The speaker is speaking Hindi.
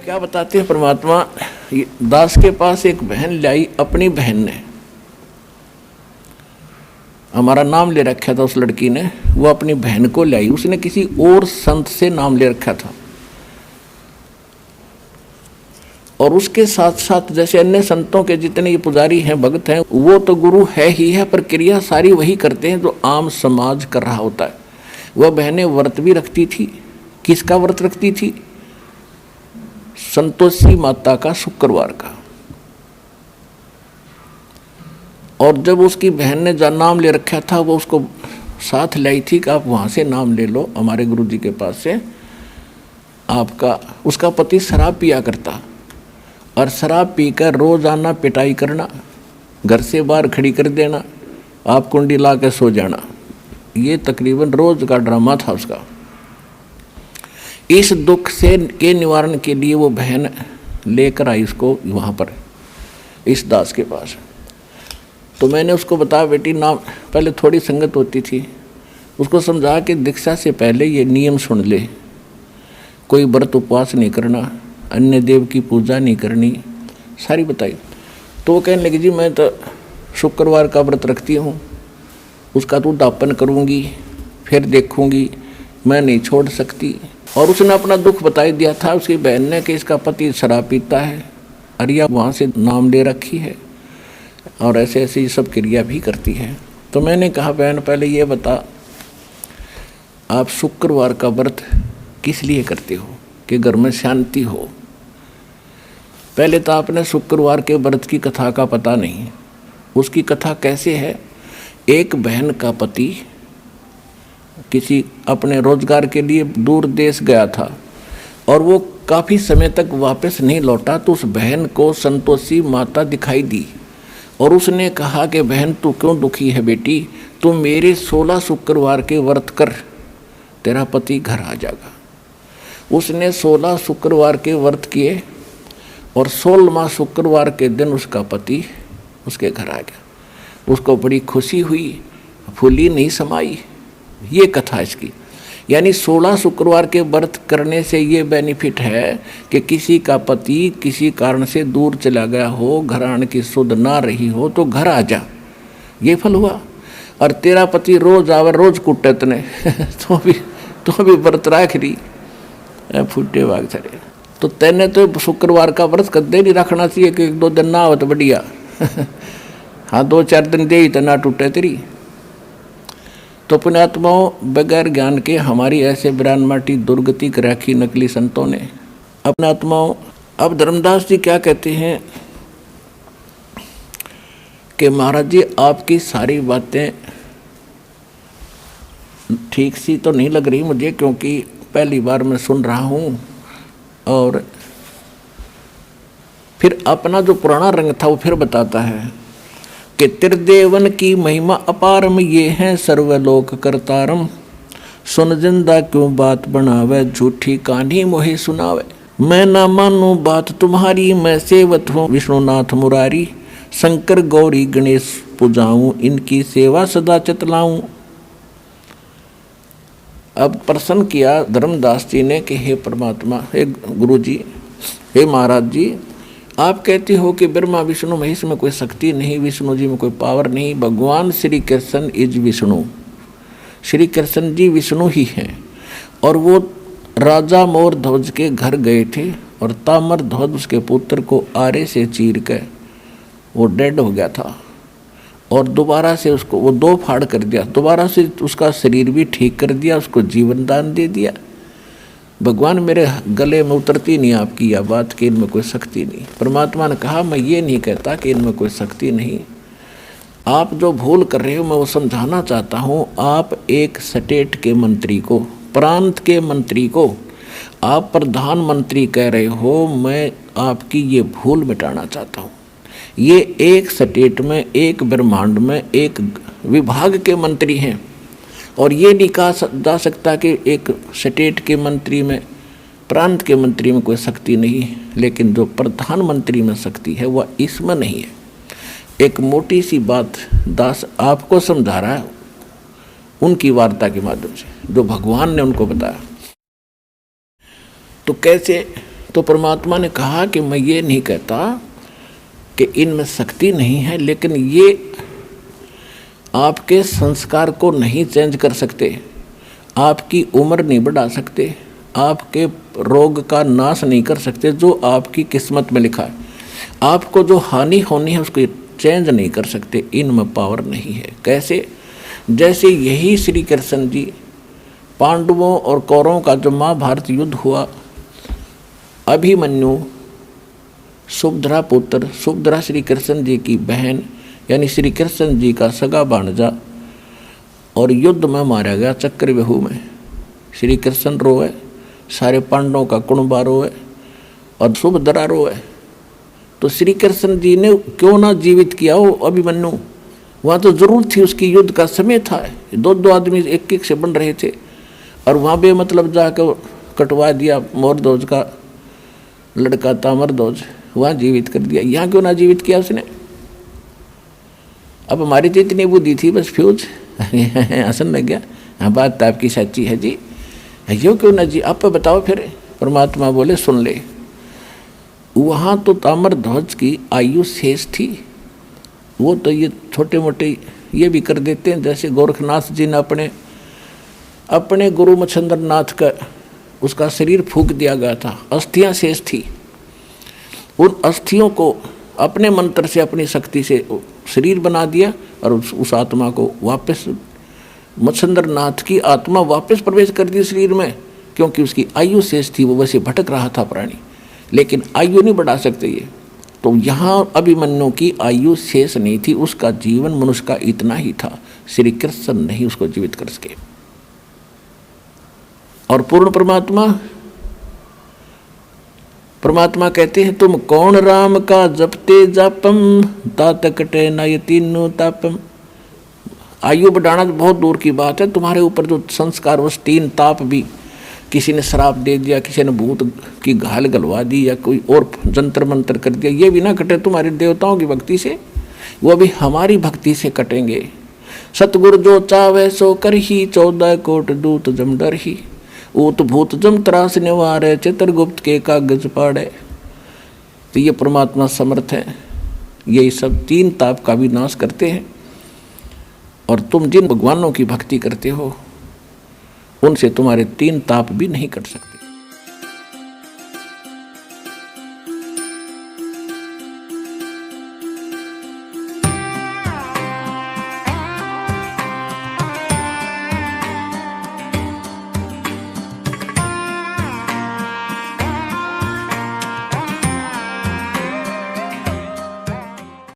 क्या बताते हैं परमात्मा, दास के पास एक बहन लाई, अपनी बहन ने हमारा नाम ले रखा था उस लड़की ने, वो अपनी बहन को लाई, उसने किसी और संत से नाम ले रखा था। और उसके साथ साथ जैसे अन्य संतों के जितने ये पुजारी हैं, भक्त हैं, वो तो गुरु है ही है, पर क्रिया सारी वही करते हैं जो आम समाज कर रहा होता है। वह बहनें व्रत भी रखती थी। किसका व्रत रखती थी? संतोषी माता का, शुक्रवार का। और जब उसकी बहन ने जो नाम ले रखा था, वो उसको साथ लाई थी कि आप वहाँ से नाम ले लो हमारे गुरु जी के पास से। आपका उसका पति शराब पिया करता, और शराब पीकर रोजाना पिटाई करना, घर से बाहर खड़ी कर देना, आप कुंडी ला के सो जाना। ये तकरीबन रोज का ड्रामा था उसका। इस दुख से के निवारण के लिए वो बहन लेकर आई उसको वहाँ पर, इस दास के पास। तो मैंने उसको बताया, बेटी नाम, पहले थोड़ी संगत होती थी, उसको समझा कि दीक्षा से पहले ये नियम सुन ले, कोई व्रत उपवास नहीं करना, अन्य देव की पूजा नहीं करनी, सारी बताई। तो वो कहने लगी, जी मैं तो शुक्रवार का व्रत रखती हूँ, उसका तो उद्यापन करूँगी, फिर देखूँगी, मैं नहीं छोड़ सकती। और उसने अपना दुख बताई दिया था उसकी बहन ने कि इसका पति शराब पीता है, अरिया वहाँ से नाम ले रखी है, और ऐसे ऐसे ये सब क्रिया भी करती है। तो मैंने कहा, बहन पहले ये बता, आप शुक्रवार का व्रत किस लिए करते हो? कि घर में शांति हो। पहले तो आपने शुक्रवार के व्रत की कथा का पता नहीं। उसकी कथा कैसे है? एक बहन का पति किसी अपने रोजगार के लिए दूर देश गया था, और वो काफ़ी समय तक वापस नहीं लौटा। तो उस बहन को संतोषी माता दिखाई दी, और उसने कहा कि बहन तू क्यों दुखी है बेटी, तू मेरे 16 शुक्रवार के व्रत कर, तेरा पति घर आ जाएगा। उसने 16 शुक्रवार के व्रत किए, और 16वां शुक्रवार के दिन उसका पति उसके घर आ गया। उसको बड़ी खुशी हुई, फूली नहीं समाई। ये कथा इसकी। यानी 16 शुक्रवार के व्रत करने से ये बेनिफिट है कि किसी का पति किसी कारण से दूर चला गया हो, घर आने की सुध ना रही हो, तो घर आ जा, ये फल हुआ। और तेरा पति रोज आवे, रोज कुटे तने तो भी व्रत राख रही, फूटे वाग चले। तो तेने तो शुक्रवार का व्रत कदे नहीं रखना चाहिए कि 1-2 दिन ना हो तो बढ़िया। हाँ 2-4 दिन दे ही तो ना टूटे तेरी। तो पुण्यात्माओं, बगैर ज्ञान के हमारी ऐसे बिरान माटी दुर्गति कर रखी नकली संतों ने। अपने आत्माओं, अब धर्मदास जी क्या कहते हैं कि महाराज जी आपकी सारी बातें ठीक सी तो नहीं लग रही मुझे, क्योंकि पहली बार मैं सुन रहा हूँ। और फिर अपना जो पुराना रंग था वो फिर बताता है कि त्रिदेवन की महिमा अपारम, ये हैं सर्वलोक करतारम, सुन जिंदा क्यों बात बनावे, झूठी कहानी मोहे सुनावे। मैं ना मानूं बात तुम्हारी, मैं सेवत हूँ विष्णुनाथ मुरारी, शंकर गौरी गणेश पूजाऊं, इनकी सेवा सदा चतलाऊं। अब प्रश्न किया धर्मदास जी ने कि हे परमात्मा, हे गुरु जी, हे महाराज जी, आप कहते हो कि ब्रह्मा विष्णु महेश में कोई शक्ति नहीं, विष्णु जी में कोई पावर नहीं, भगवान श्री कृष्ण इज विष्णु, श्री कृष्ण जी विष्णु ही हैं। और वो राजा मोर ध्वज के घर गए थे, और तामर ध्वज उसके पुत्र को आरे से चीर के वो डेड हो गया था, और दोबारा से उसको वो 2 फाड़ कर दिया, दोबारा से उसका शरीर भी ठीक कर दिया, उसको जीवन दान दे दिया। भगवान मेरे गले में उतरती नहीं आपकी यह बात कि इनमें कोई शक्ति नहीं। परमात्मा ने कहा, मैं ये नहीं कहता कि इनमें कोई शक्ति नहीं, आप जो भूल कर रहे हो मैं वो समझाना चाहता हूँ। आप एक स्टेट के मंत्री को, प्रांत के मंत्री को आप प्रधानमंत्री कह रहे हो, मैं आपकी ये भूल मिटाना चाहता हूँ। ये एक स्टेट में, एक ब्रह्मांड में, एक विभाग के मंत्री हैं, और ये नहीं कहा जा सकता कि एक स्टेट के मंत्री में, प्रांत के मंत्री में कोई शक्ति नहीं, लेकिन जो प्रधानमंत्री में शक्ति है वह इसमें नहीं है। एक मोटी सी बात दास आपको समझा रहा है उनकी वार्ता के माध्यम से, जो भगवान ने उनको बताया। तो कैसे तो परमात्मा ने कहा कि मैं ये नहीं कहता कि इनमें शक्ति नहीं है, लेकिन ये आपके संस्कार को नहीं चेंज कर सकते, आपकी उम्र नहीं बढ़ा सकते, आपके रोग का नाश नहीं कर सकते, जो आपकी किस्मत में लिखा है। आपको जो हानि होनी है उसको चेंज नहीं कर सकते, इनमें पावर नहीं है। कैसे? जैसे यही श्री कृष्ण जी पांडवों और कौरवों का जो महाभारत युद्ध हुआ, अभिमन्यु सुभद्रा पुत्र, सुभद्रा श्री कृष्ण जी की बहन यानी श्री कृष्ण जी का सगा भांजा, और युद्ध में मारा गया चक्रव्यूह में। श्री कृष्ण रोए, सारे पांडवों का कुणबा रोए और सुभद्रा रोए। तो श्री कृष्ण जी ने क्यों ना जीवित किया वो अभिमन्यु? वहाँ तो जरूरत थी, उसकी युद्ध का समय था, दो आदमी एक एक से बन रहे थे, और वहाँ बे मतलब जाकर कटवा दिया। मोरध्वज का लड़का ताम्रध्वज, वहाँ जीवित कर दिया। यहाँ क्यों ना जीवित किया उसने? अब हमारी तो इतनी बुद्धि थी, बस फ्यूज हंसन लग गया। हाँ, बात तो आपकी सच्ची है जी, यो क्यों ना जी, आप बताओ फिर। परमात्मा बोले सुन ले, वहाँ तो ताम्रध्वज की आयु शेष थी, वो तो ये छोटे मोटे ये भी कर देते हैं। जैसे गोरखनाथ जी ने अपने गुरु मच्छिंद्र नाथ का उसका शरीर फूंक दिया गया था, अस्थियां शेष थी, उन अस्थियों को अपने मंत्र से अपनी शक्ति से शरीर बना दिया, और उस आत्मा को वापस मच्छिंद्र नाथ की आत्मा वापस प्रवेश कर दी शरीर में, क्योंकि उसकी आयु शेष थी, वो वैसे भटक रहा था प्राणी, लेकिन आयु नहीं बढ़ा सकते ये। तो यहाँ अभिमन्यु की आयु शेष नहीं थी, उसका जीवन मनुष्य का इतना ही था, श्री कृष्ण नहीं उसको जीवित कर सके। और पूर्ण परमात्मा कहते हैं, तुम कौन राम का जपते जापम तात कटे नयतीनु तापम। आयु बढ़ाना तो बहुत दूर की बात है, तुम्हारे ऊपर जो संस्कार वश 3 ताप भी, किसी ने श्राप दे दिया, किसी ने भूत की घाल गलवा दी, या कोई और जंतर मंत्र कर दिया, ये भी ना कटे तुम्हारे देवताओं की भक्ति से, वो भी हमारी भक्ति से कटेंगे। सतगुरु जो चावे सो कर ही, 14 कोट दूत जम डर ही, ऊत भूत जम त्रास निवारे, चित्रगुप्त के कागज पाड़े। तो ये परमात्मा समर्थ है, यही सब 3 ताप का भी नाश करते हैं। और तुम जिन भगवानों की भक्ति करते हो, उनसे तुम्हारे 3 ताप भी नहीं कट सकते।